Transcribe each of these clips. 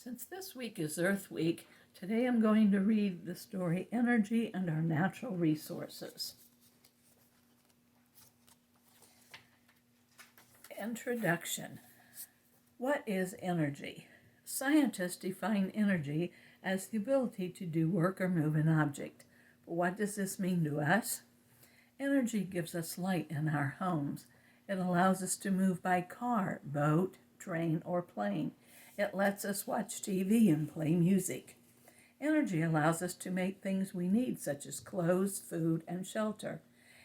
Since this week is Earth Week, today I'm going to read the story Energy and Our Natural Resources. Introduction. What is energy? Scientists define energy as the ability to do work or move an object. But what does this mean to us? Energy gives us light in our homes. It allows us to move by car, boat, train, or plane. It lets us watch TV and play music. Energy allows us to make things we need, such as clothes, food, and shelter.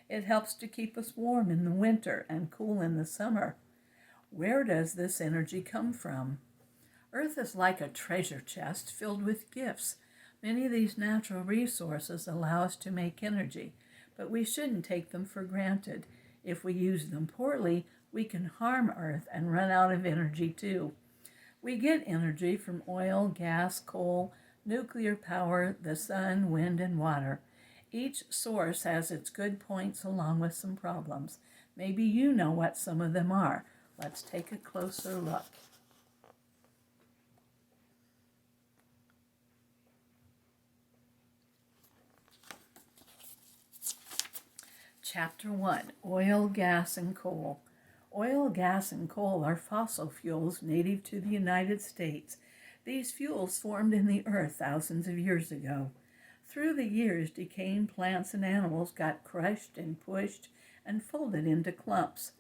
It helps to keep us warm in the winter and cool in the summer. Where does this energy come from? Earth is like a treasure chest filled with gifts. Many of these natural resources allow us to make energy, but we shouldn't take them for granted. If we use them poorly, we can harm Earth and run out of energy too. We get energy from oil, gas, coal, nuclear power, the sun, wind, and water. Each source has its good points along with some problems. Maybe you know what some of them are. Let's take a closer look. Chapter 1, Oil, Gas, and Coal. Oil, gas, and coal are fossil fuels native to the United States. These fuels formed in the earth thousands of years ago. Through the years, decaying plants and animals got crushed and pushed and folded into clumps.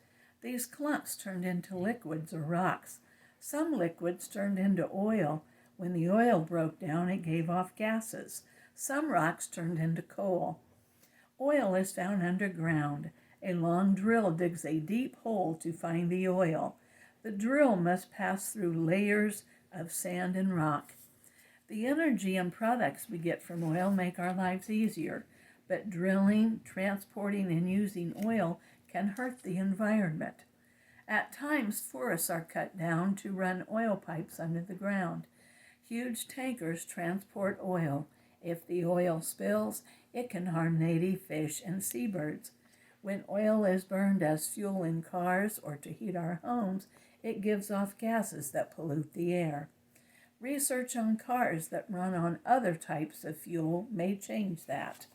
These clumps turned into liquids or rocks. Some liquids turned into oil. When the oil broke down, it gave off gases. Some rocks turned into coal. Oil is found underground. A long drill digs a deep hole to find the oil. The drill must pass through layers of sand and rock. The energy and products we get from oil make our lives easier, but drilling, transporting, and using oil can hurt the environment. At times, forests are cut down to run oil pipes under the ground. Huge tankers transport oil. If the oil spills, it can harm native fish and seabirds. When oil is burned as fuel in cars or to heat our homes, it gives off gases that pollute the air. Research on cars that run on other types of fuel may change that.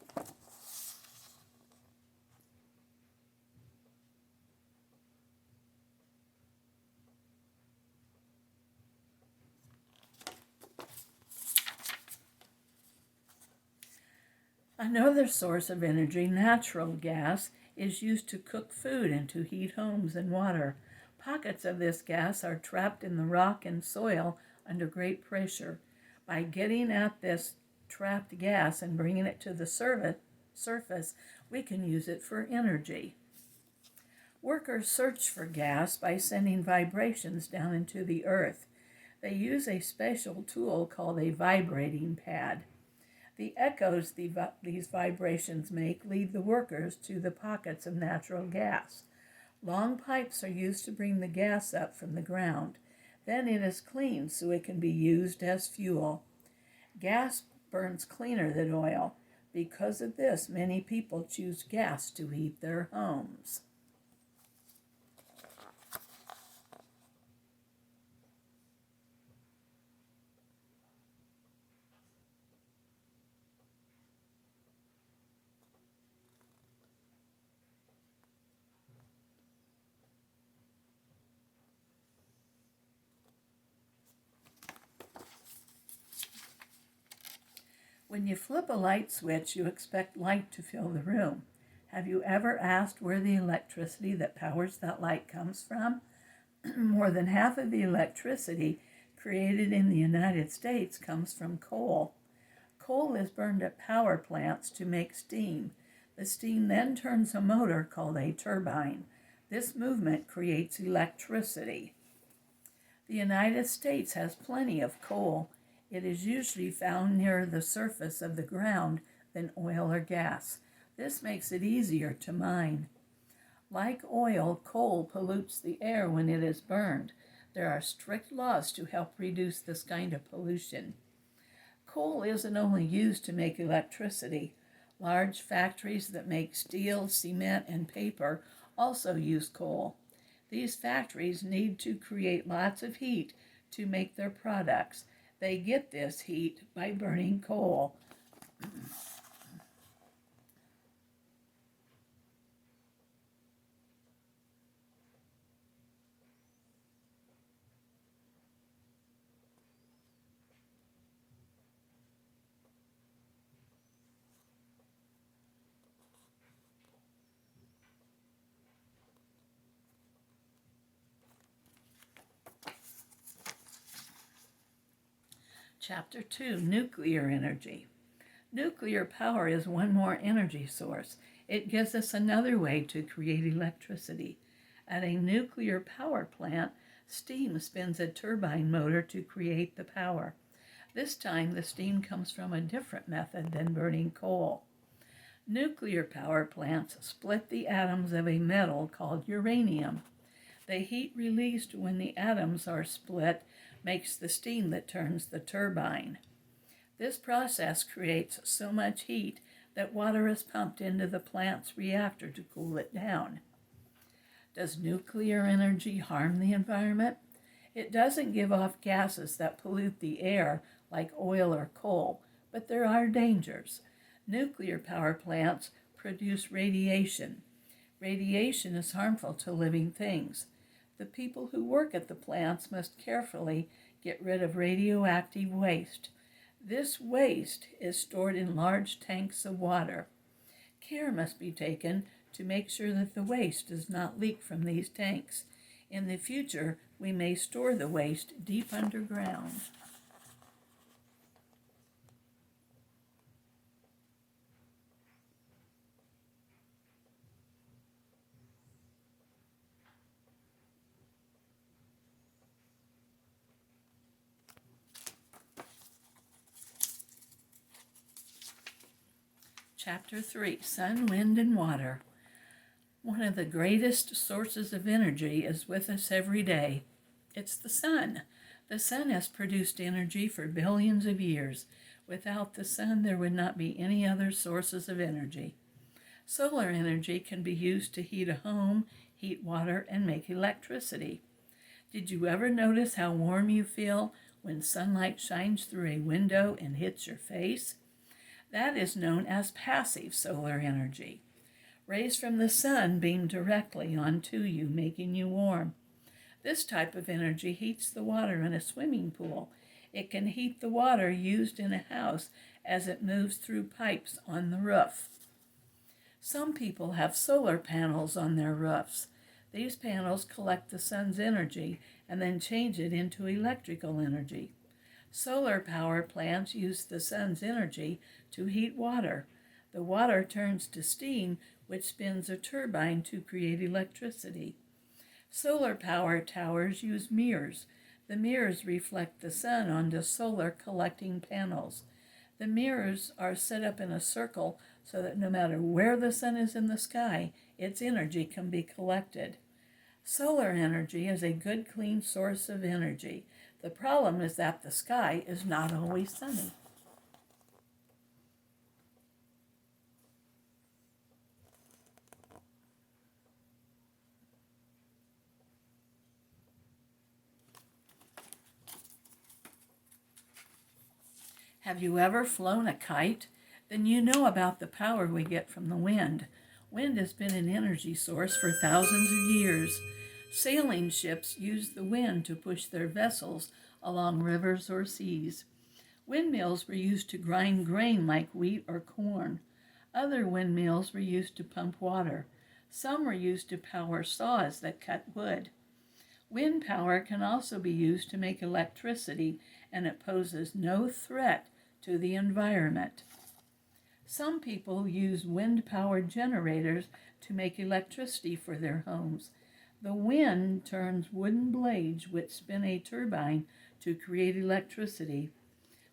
Another source of energy, natural gas, is used to cook food and to heat homes and water. Pockets of this gas are trapped in the rock and soil under great pressure. By getting at this trapped gas and bringing it to the surface, we can use it for energy. Workers search for gas by sending vibrations down into the earth. They use a special tool called a vibrating pad. The echoes these vibrations make lead the workers to the pockets of natural gas. Long pipes are used to bring the gas up from the ground. Then it is cleaned so it can be used as fuel. Gas burns cleaner than oil. Because of this, many people choose gas to heat their homes. When you flip a light switch, you expect light to fill the room. Have you ever asked where the electricity that powers that light comes from? More than half of the electricity created in the United States comes from coal. Coal is burned at power plants to make steam. The steam then turns a motor called a turbine. This movement creates electricity. The United States has plenty of coal. It is usually found nearer the surface of the ground than oil or gas. This makes it easier to mine. Like oil, coal pollutes the air when it is burned. There are strict laws to help reduce this kind of pollution. Coal isn't only used to make electricity. Large factories that make steel, cement, and paper also use coal. These factories need to create lots of heat to make their products. They get this heat by burning coal. Chapter 2, Nuclear Energy. Nuclear power is one more energy source. It gives us another way to create electricity. At a nuclear power plant, steam spins a turbine motor to create the power. This time, the steam comes from a different method than burning coal. Nuclear power plants split the atoms of a metal called uranium. The heat released when the atoms are split makes the steam that turns the turbine. This process creates so much heat that water is pumped into the plant's reactor to cool it down. Does nuclear energy harm the environment? It doesn't give off gases that pollute the air like oil or coal, but there are dangers. Nuclear power plants produce radiation. Radiation is harmful to living things. The people who work at the plants must carefully get rid of radioactive waste. This waste is stored in large tanks of water. Care must be taken to make sure that the waste does not leak from these tanks. In the future, we may store the waste deep underground. Chapter 3, Sun, Wind, and Water. One of the greatest sources of energy is with us every day. It's the sun. The sun has produced energy for billions of years. Without the sun, there would not be any other sources of energy. Solar energy can be used to heat a home, heat water, and make electricity. Did you ever notice how warm you feel when sunlight shines through a window and hits your face? That is known as passive solar energy. Rays from the sun beam directly onto you, making you warm. This type of energy heats the water in a swimming pool. It can heat the water used in a house as it moves through pipes on the roof. Some people have solar panels on their roofs. These panels collect the sun's energy and then change it into electrical energy. Solar power plants use the sun's energy to heat water. The water turns to steam, which spins a turbine to create electricity. Solar power towers use mirrors. The mirrors reflect the sun onto solar collecting panels. The mirrors are set up in a circle so that no matter where the sun is in the sky, its energy can be collected. Solar energy is a good, clean source of energy. The problem is that the sky is not always sunny. Have you ever flown a kite? Then you know about the power we get from the wind. Wind has been an energy source for thousands of years. Sailing ships use the wind to push their vessels along rivers or seas. Windmills were used to grind grain like wheat or corn. Other windmills were used to pump water. Some were used to power saws that cut wood. Wind power can also be used to make electricity, and it poses no threat to the environment. Some people use wind-powered generators to make electricity for their homes. The wind turns wooden blades which spin a turbine to create electricity.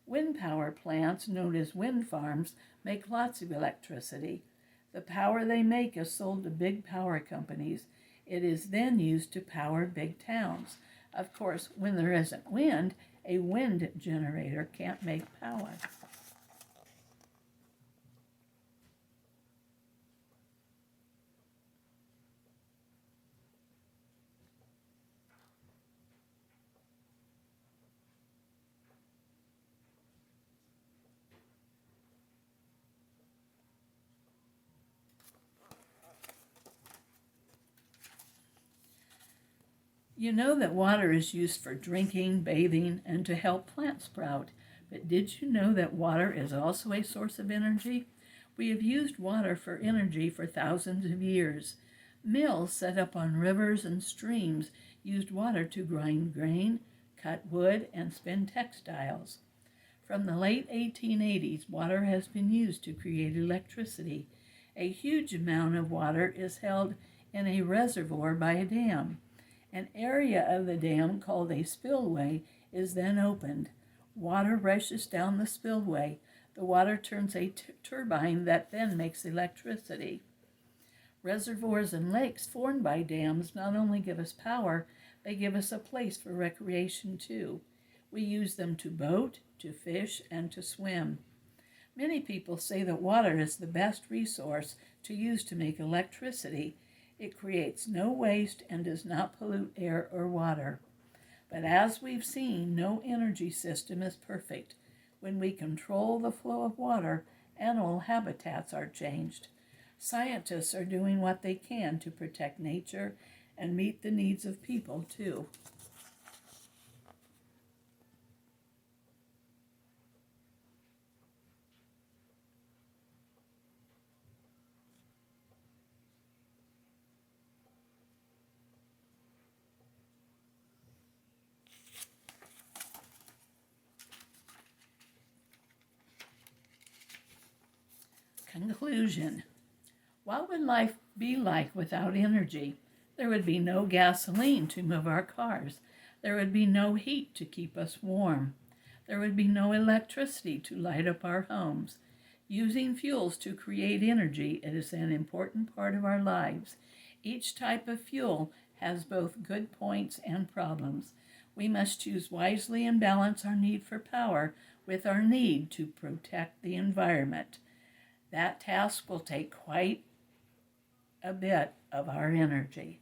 Wind power plants, known as wind farms, make lots of electricity. The power they make is sold to big power companies. It is then used to power big towns. Of course, when there isn't wind, a wind generator can't make power. You know that water is used for drinking, bathing, and to help plants sprout. But did you know that water is also a source of energy? We have used water for energy for thousands of years. Mills set up on rivers and streams used water to grind grain, cut wood, and spin textiles. From the late 1880s, water has been used to create electricity. A huge amount of water is held in a reservoir by a dam. An area of the dam called a spillway is then opened. Water rushes down the spillway. The water turns a turbine that then makes electricity. Reservoirs and lakes formed by dams not only give us power, they give us a place for recreation too. We use them to boat, to fish, and to swim. Many people say that water is the best resource to use to make electricity. It creates no waste and does not pollute air or water. But as we've seen, no energy system is perfect. When we control the flow of water, animal habitats are changed. Scientists are doing what they can to protect nature and meet the needs of people too. Conclusion. What would life be like without energy? There would be no gasoline to move our cars. There would be no heat to keep us warm. There would be no electricity to light up our homes. Using fuels to create energy is an important part of our lives. Each type of fuel has both good points and problems. We must choose wisely and balance our need for power with our need to protect the environment. That task will take quite a bit of our energy.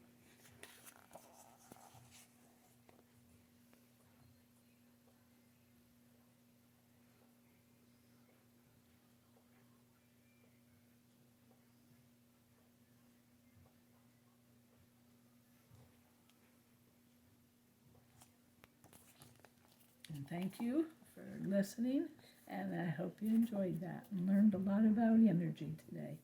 And thank you for listening, and I hope you enjoyed that and learned a lot about energy today.